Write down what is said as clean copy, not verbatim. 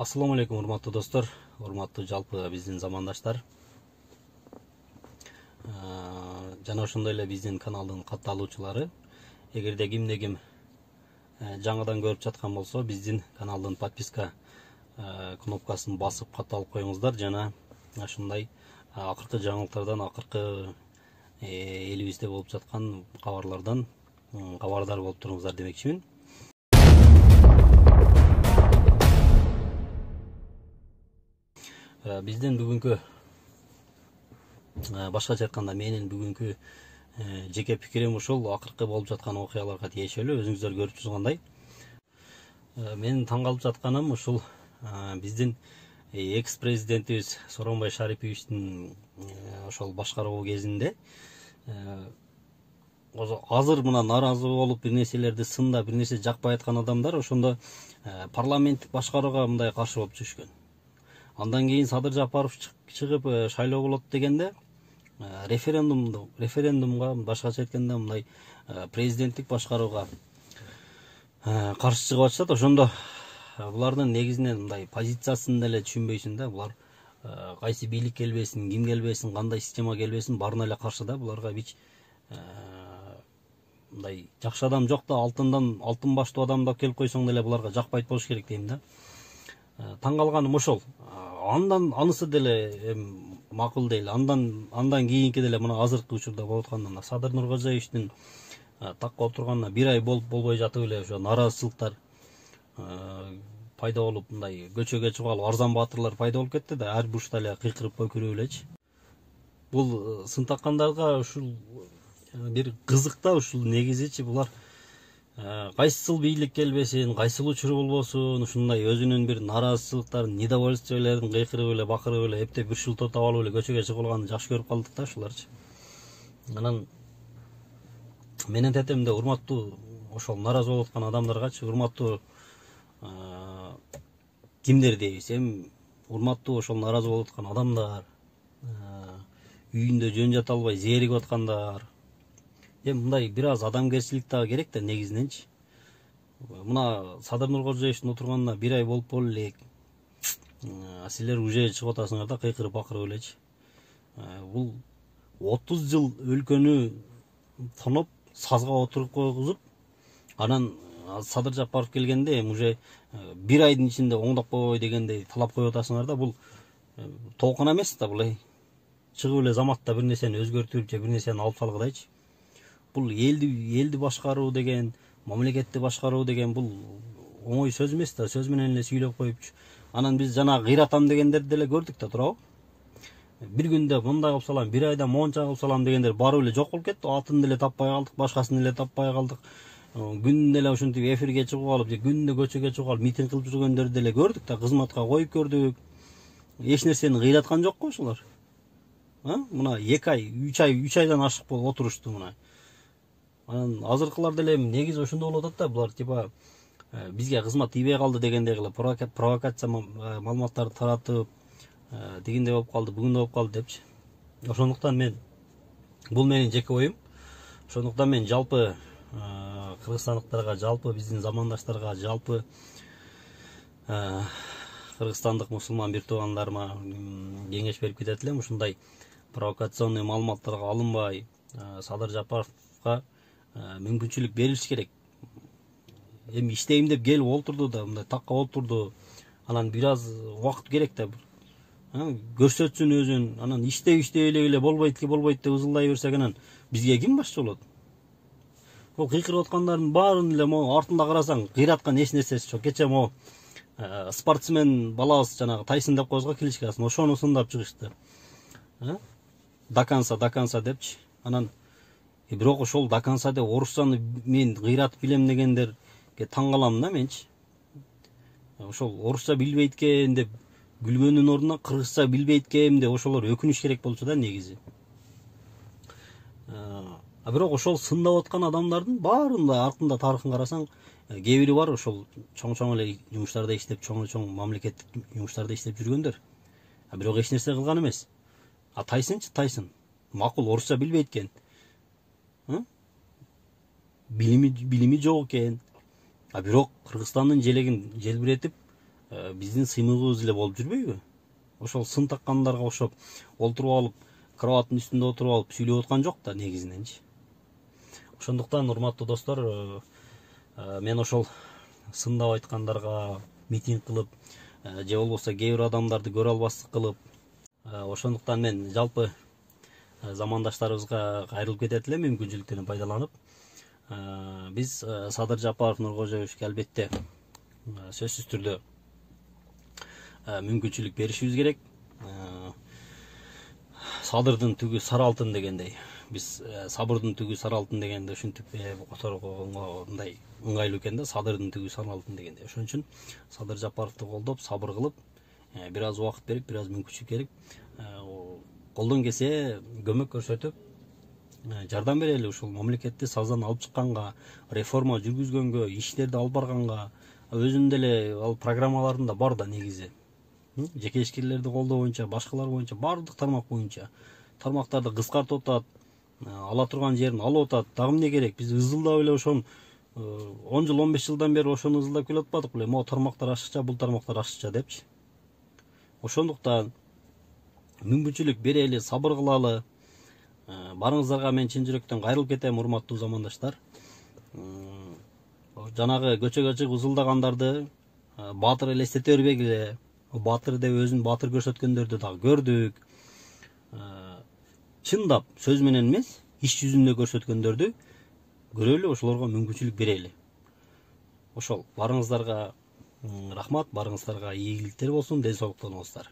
Assalamu алейкум, урматтуу достор, урматтуу жалпы биздин замандаштар. Жана ошондой эле биздин каналдын катталуучулары. Эгерде кимде ким жаңыдан көрүп жаткан болсо, биздин каналдын подписка кнопкасын басып катталып коюңуздар. Жана ошондой акыркы жаңылыктардан, акыркы элибизде болуп жаткан кабарлардан кабардар болуп туруңуздар демекчимин. Биздин бүгүнкү башкача айтканда менин бүгүнкү жеке пикирим ушул акыркы болуп жаткан окуяларга тиешелүү. Өзүңүздөр көрүп тургандай, менин таң калып жатканым ушул биздин экс президентибиз Сооронбай Шариповичтин ошол башкаруу кезинде азыр мына нааразы болуп, бир нерселерди сындап, бир нерсе жакпай аткан адамдар ошондо парламенттик башкарууга мындай каршы болуп жүрүшкөн. Андан кийин Садыр Жапаров чыгып шайлоо болот дегенде референдумга башкача айтканда мындай президенттик башкарууга каршы чыгып атышат. Ошондо булардын негизинен мындай позициясын деле түшүнбөйсүң да. Булар кайсы бийлик келбесин, ким келбесин, кандай система келбесин, баарына эле каршы да. Буларга бич мындай жакшы адам жок да, алтын баштуу адамдап келип койсоң деле буларга жакпайт болуш керек дейм да. Таң калганым ошол. Анысы деле макул дейли. Андан кийинки деле мына азыркы учурда болуп атканда Садыр Нуркожоевичтин такка отурганына бир ай болбой жатып эле ошо нааразычылыктар пайда болуп, мындай көчөгө чыгып алып, арзан баатырлар пайда болуп кетти да, ар бурчта эле кыйкырып көйкүрүп элечи. Бул сын таккандарга ушул бир кызык да, ушул негизичи булар кайсыл бийлик келбесин, кайсыл учур болбосун, ушундай өзүнүн бир нааразычылыктарын, недовольствиелерин кыйкырып эле, бакырып эле, эптеп бир шылтоо таап алып эле көчөгө чыгып алганын жакшы көрүп калдык да ушуларчы. Анан менин тетемде урматтуу ошол нааразы болуп аткан адамдаргачы, урматтуу кимдер дейбиз, урматтуу ошол нааразы болуп аткан адамдар, үйүндө жөн жата албай зээригип аткандар. Мындай бир аз адамгерчилик да керек да негизиненчи. Мына Садыр Нуркожоевичтин отурганына бир ай болуп элек. Силер уже чыгып атасыңар да кыйкырып бакырып элечи. Бул 30 жыл өлкөнү тоноп, сазга отуруп койгузуп, анан Садыр Жапаров келгенде уже бир айдын ичинде оңдоп койбой дегендей талап коюп атасыңар да. Бул толкун эмес да, бул чыгып эле заматта бир нерсени өзгөртүп же бир нерсени алып салгыдайчы. Бул элди башкаруу деген, мамлекетти башкаруу деген бул оңой сөз эмес да, сөз менен эле сүйлөп коюпчу. Анан биз жана кыйратам дегендерди деле көрдүк да, туурабы? Бир күндө мындай кылып салам, бир айда монча кылып салам дегендер барып эле жок болуп кетти. Атын деле таппай калдык, башкасын деле таппай калдык. Күнүнө эле ушинтип эфирге чыгып алып, же күнүнө көчөгө чыгып алып митинг кылып жүргөндөрдү деле көрдүк да, кызматка коюп көрдүк. Эч нерсени кыйраткан жок го ушулар. Мына 2 ай, 3 айдан ашык болуп отурушту мына. Анан азыркылар деле негизи ошондой болуп атат да, булар типа бизге кызмат тийбей калды дегендей кылып провокация маалыматтарды таратып, дегендей болуп калды, бүгүндөй болуп калды депчи. Ошондуктан бул менин жеке оюм. Ошондуктан мен жалпы кыргызстандыктарга, жалпы биздин замандаштарга, жалпы кыргызстандык мусулман бир туугандарыма кеңеш берип кетет элем. Ушундай провокационный маалыматтарга алынбай, Садыр Жапаровго мүмкүнчүлүк берилиш керек. Иштейм деп келип олтурду да, мындай такка олтурду. Анан бир аз убакыт керек да, көрсөтсүн өзүн. Анан иштей эле болбойт деп ызылдай берсек, анан бизге ким башчы болот? Бул кыйкырып аткандардын баарын эле артында карасаң, кыйраткан эч нерсеси жок. Кече спортсмен балабыз жанагы Тайсон деп коебузго, кличкасын, ошону сындап чыгышты. До конца депчи. Анан бирок ошол до конца деп орусчаны мен кыйратып билем дегендерге таң калам да менчи. Ошол орусча билбейт экен деп күлгөндүн ордуна кыргызча билбейт экен деп ошолор өкүнүш керек болчу да негизи. Бирок ошол сындап аткан адамдардын баарында артында тарыхын карасаң, кээ бири бар ошол чоң эле жумуштарда иштеп, чоң мамлекеттик жумуштарда иштеп жүргөндөр. Бирок эч нерсе кылган эмес. Тайсон макул орусча билбейт экен. Билими жок экен. Бирок Кыргызстандын желегин желбиретип, биздин сыймыгыбыз эле болуп жүрбөйбү? Ошол сын таккандарга окшоп олтуруп алып, кроваттын үстүндө отуруп алып сүйлөп аткан жок да негизиненчи. Ошондуктан урматтуу достор, мен ошол сындап айткандарга митинг кылып, же болбосо кээ бир адамдарды көрө албастык кылып, ошондуктан мен жалпы замандаштарыбызга кайрылып кетет элем мүмкүнчүлүктөрдөн пайдаланып. Биз Садыр Жапаров Нуркожоевичке албетте сөзсүз түрдө мүмкүнчүлүк беришибиз керек. Садырдын түгү сары алтын дегендей, биз сабырдын түгү сары алтын дегенде ушинтип которгонго мындай ыңгайлуу экен да, садырдын түгү сары алтын дегендей. Ошон үчүн Садыр Жапаровду колдоп, сабыр кылып, бир аз убакыт берип, бир аз мүмкүнчүлүк берип, колдон келсе көмөк көрсөтүп, жардам берели ушул мамлекетти саздан алып чыкканга, реформа жүргүзгөнгө, иштерди алып барганга. Өзүнүн деле ал программаларында бар да негизи. Жеке ишкерлерди колдоо боюнча, башкалар боюнча, баардык тармак боюнча тармактарды кыскартып атат, ала турган жерин алып атат. Дагы эмне керек? Биз ызылдап эле ошон 10 жыл, 15 жылдан бери ошону ызылдап келип атпадык беле? Могу тармактар ашыкча, бул тармактар ашыкча депчи. Ошондуктан мүмкүнчүлүк берели, сабыр кылалы. Барыңыздарга мен чын жүрөктөн кайрылып кетем, урматтуу замандаштар. Жанагы көчөгө чыгып ызылдагандарды баатыр элестете бербегиле. Баатыр деп өзүн баатыр көрсөткөндөрдү дагы көрдүк. Чындап сөз менен эмес, иш жүзүндө көрсөткөндөрдү көрөлү, ошолорго мүмкүнчүлүк берели. Ошол барыңыздарга рахмат, барыңыздарга ийгиликтер болсун, ден соолуктаныңыздар.